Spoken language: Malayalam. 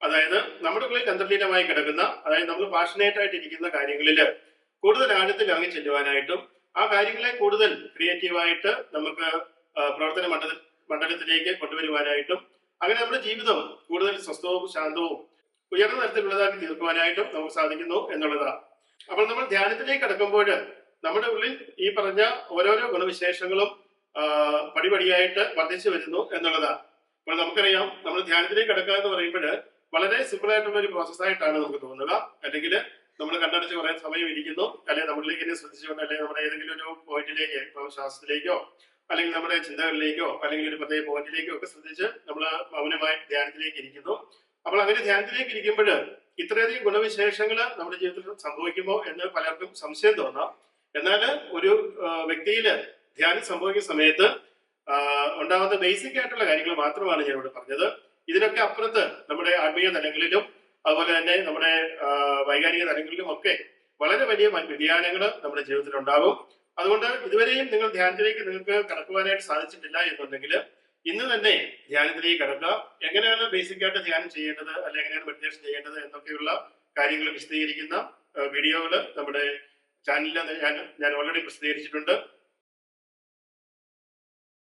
അതായത് നമ്മുടെ ഉള്ളിൽ അന്തർലീനമായി കിടക്കുന്ന, അതായത് നമ്മൾ പാഷനേറ്റ് ആയിട്ടിരിക്കുന്ന കാര്യങ്ങളിൽ കൂടുതൽ ആഴത്തിൽ ഇറങ്ങി ചെല്ലുവാനായിട്ടും ആ കാര്യങ്ങളെ കൂടുതൽ ക്രിയേറ്റീവായിട്ട് നമുക്ക് പ്രവർത്തന മണ്ഡലത്തിലേക്ക് കൊണ്ടുവരുവാനായിട്ടും അങ്ങനെ നമ്മുടെ ജീവിതം കൂടുതൽ സ്വസ്ഥവും ശാന്തവും ഉയർന്ന തരത്തിലുള്ളതാക്കി തീർക്കുവാനായിട്ടും നമുക്ക് സാധിക്കുന്നു എന്നുള്ളതാണ്. അപ്പോൾ നമ്മൾ ധ്യാനത്തിലേക്ക് കടക്കുമ്പോൾ നമ്മുടെ ഉള്ളിൽ ഈ പറഞ്ഞ ഓരോരോ ഗുണവിശേഷങ്ങളും പടിപടിയായിട്ട് വർദ്ധിച്ചു വരുന്നു എന്നുള്ളതാണ്. അപ്പോൾ നമുക്കറിയാം, നമ്മൾ ധ്യാനത്തിലേക്ക് കടക്കുക എന്ന് പറയുമ്പോൾ വളരെ സിമ്പിൾ ആയിട്ടുള്ള ഒരു പ്രോസസ്സായിട്ടാണ് നമുക്ക് തോന്നുക. അല്ലെങ്കിൽ നമ്മൾ കണ്ണടച്ച് കുറെ സമയം ഇരിക്കുന്നു, അല്ലെങ്കിൽ നമ്മളിലേക്ക് തന്നെ ശ്രദ്ധിച്ചുകൊണ്ട്, അല്ലെങ്കിൽ നമ്മുടെ ഏതെങ്കിലും ഒരു പോയിന്റിലേക്ക്, ഇപ്പോൾ ശ്വാസത്തിലേക്കോ അല്ലെങ്കിൽ നമ്മുടെ ചിന്തകളിലേക്കോ അല്ലെങ്കിൽ ഒരു പ്രത്യേക പോയിന്റിലേക്കോ ഒക്കെ ശ്രദ്ധിച്ച് നമ്മൾ മൗനമായി ധ്യാനത്തിലേക്ക് ഇരിക്കുന്നു. അപ്പോൾ അങ്ങനെ ധ്യാനത്തിലേക്ക് ഇരിക്കുമ്പോൾ ഇത്രയധികം ഗുണവിശേഷങ്ങൾ നമ്മുടെ ജീവിതത്തിൽ സംഭവിക്കുമോ എന്ന് പലർക്കും സംശയം തോന്നാം. എന്നാൽ ഒരു വ്യക്തിയിൽ ധ്യാനം സംഭവിക്കുന്ന സമയത്ത് ഉണ്ടാകുന്ന ബേസിക് ആയിട്ടുള്ള കാര്യങ്ങൾ മാത്രമാണ് ഞാൻ ഇവിടെ പറഞ്ഞത്. ഇതിനൊക്കെ അപ്പുറത്ത് നമ്മുടെ ആത്മീയ തലങ്ങളിലും അതുപോലെ തന്നെ നമ്മുടെ വൈകാരിക തലങ്ങളിലും ഒക്കെ വളരെ വലിയ വ്യതിയാനങ്ങൾ നമ്മുടെ ജീവിതത്തിൽ ഉണ്ടാകും. അതുകൊണ്ട് ഇതുവരെയും നിങ്ങൾ ധ്യാനത്തിലേക്ക് നിങ്ങൾക്ക് കടക്കുവാനായിട്ട് സാധിച്ചിട്ടില്ല എന്നുണ്ടെങ്കിൽ ഇന്ന് തന്നെ ധ്യാനത്തിലേക്ക് കടക്കുക. എങ്ങനെയാണ് ബേസിക് ആയിട്ട് ധ്യാനം ചെയ്യേണ്ടത്, അല്ലെങ്കിൽ എങ്ങനെയാണ് മെഡിറ്റേഷൻ ചെയ്യേണ്ടത് എന്നൊക്കെയുള്ള കാര്യങ്ങൾ വിശദീകരിക്കുന്ന വീഡിയോകൾ നമ്മുടെ ചാനലിൽ ഞാൻ ഓൾറെഡി പ്രസിദ്ധീകരിച്ചിട്ടുണ്ട്.